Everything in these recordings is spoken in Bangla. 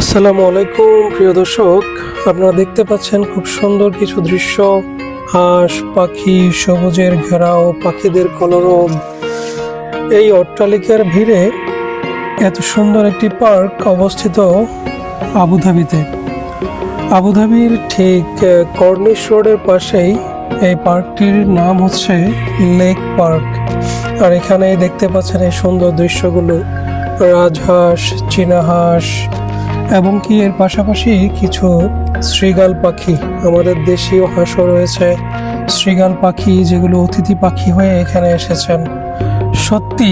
আসসালামু আলাইকুম প্রিয় দর্শক, আপনারা দেখতে পাচ্ছেন খুব সুন্দর কিছু দৃশ্য। হাঁস পাখি, সবুজের ঘেরাও, পাখিদের কলরব। এই অট্টালিকার ভিড়ে এত সুন্দর একটি পার্ক অবস্থিত আবুধাবিতে। আবুধাবির ঠিক কর্নিশ রোডের পাশেই এই পার্কটির নাম হচ্ছে লেক পার্ক। আর এখানে দেখতে পাচ্ছেন এই সুন্দর দৃশ্যগুলো, রাজহাঁস, চীনা হাঁস এবং কি এর পাশাপাশি কিছু শৃগাল পাখি, আমাদের দেশীয় হাঁসও রয়েছে, শৃগাল পাখি যেগুলো অতিথি পাখি হয়ে এখানে এসেছেন। সত্যি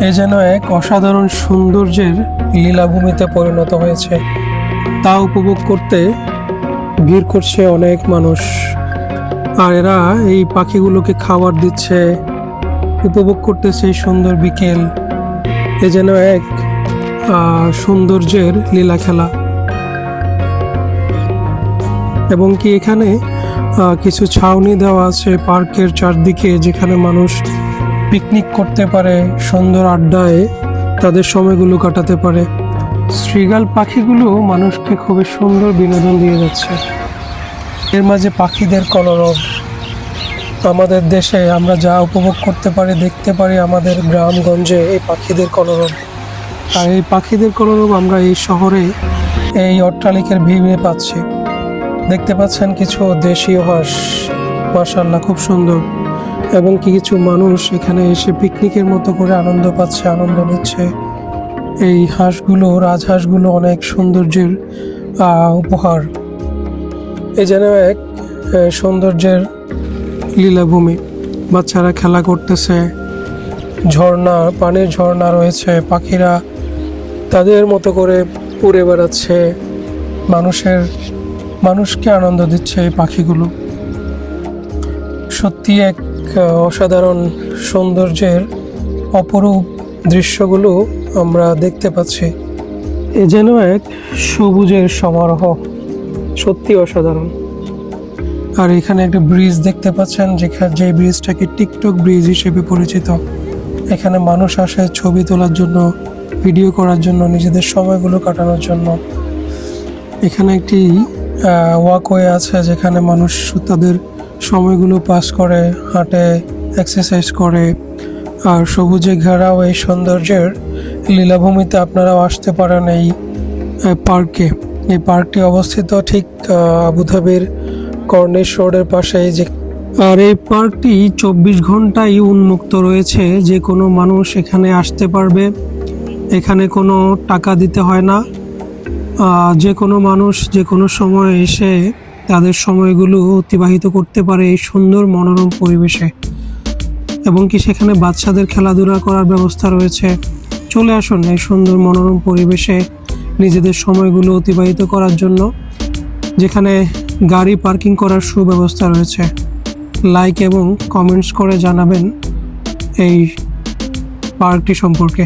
এ যেন এক অসাধারণ সৌন্দর্যের লীলাভূমিতে পরিণত হয়েছে। তা উপভোগ করতে ভিড় করছে অনেক মানুষ, আর এরা এই পাখিগুলোকে খাবার দিচ্ছে, উপভোগ করতেছে এই সুন্দর বিকেল। এ যেন এক সৌন্দর্যের লীলা খেলা। এবং কি এখানে কিছু ছাউনি দেওয়া আছে পার্কের চারদিকে, যেখানে মানুষ পিকনিক করতে পারে, সুন্দর আড্ডায় তাদের সময়গুলো কাটাতে পারে। শৃগাল পাখিগুলো মানুষকে খুবই সুন্দর বিনোদন দিয়ে যাচ্ছে। এর মাঝে পাখিদের কলরব। আমাদের দেশে আমরা যা উপভোগ করতে পারি, দেখতে পারি আমাদের গ্রামগঞ্জে এই পাখিদের কলরব। আর এই পাখিদের কলরব আমরা এই শহরে এই অট্টালিকার ভিড়ে পাচ্ছি। দেখতে পাচ্ছেন কিছু দেশীয় হাঁস, মাশাআল্লাহ খুব সুন্দর। এবং কিছু মানুষ এখানে এসে পিকনিকের মতো করে আনন্দ পাচ্ছে, আনন্দ নিচ্ছে। এই হাঁসগুলো, রাজহাঁসগুলো অনেক সৌন্দর্যের উপহার। এ যেন এক সৌন্দর্যের লীলাভূমি। বাচ্চারা খেলা করতেছে, ঝর্ণা, পানির ঝর্ণা রয়েছে, পাখিরা তাদের মতো করে উড়ে বেড়াচ্ছে, মানুষকে আনন্দ দিচ্ছে এই পাখিগুলো। সত্যি এক অসাধারণ সৌন্দর্যের অপরূপ দৃশ্যগুলো আমরা দেখতে পাচ্ছি। এ যেন এক সবুজের সমারোহ, সত্যি অসাধারণ। আর এখানে একটা ব্রিজ দেখতে পাচ্ছেন, যে ব্রিজটাকে টিকটক ব্রিজ হিসেবে পরিচিত। এখানে মানুষ আসে ছবি তোলার জন্য, ভিডিও করার জন্য, নিজেদের সময়গুলো কাটানোর জন্য। এখানে একটি ওয়াকওয়ে আছে, যেখানে মানুষ তাদের সময়গুলো পাস করে, হাঁটে, এক্সারসাইজ করে। আর সবুজে ঘেরাও এই সৌন্দর্যের লীলাভূমিতে আপনারাও আসতে পারেন এই পার্কে। এই পার্কটি অবস্থিত ঠিক আবুধাবির কর্নিশ রোডের পাশেই। আর এই পার্কটি 24 ঘন্টাই উন্মুক্ত রয়েছে, যে কোনো মানুষ এখানে আসতে পারবে। এখানে কোনো টাকা দিতে হয় না। যে কোনো মানুষ যে কোনো সময় এসে তাদের সময়গুলো অতিবাহিত করতে পারে এই সুন্দর মনোরম পরিবেশে। এবং কি সেখানে বাচ্চাদের খেলাধুলা করার ব্যবস্থা রয়েছে। চলে আসুন এই সুন্দর মনোরম পরিবেশে নিজেদের সময়গুলো অতিবাহিত করার জন্য, যেখানে গাড়ি পার্কিং করার সুব্যবস্থা রয়েছে। লাইক এবং কমেন্টস করে জানাবেন এই পার্কটি সম্পর্কে।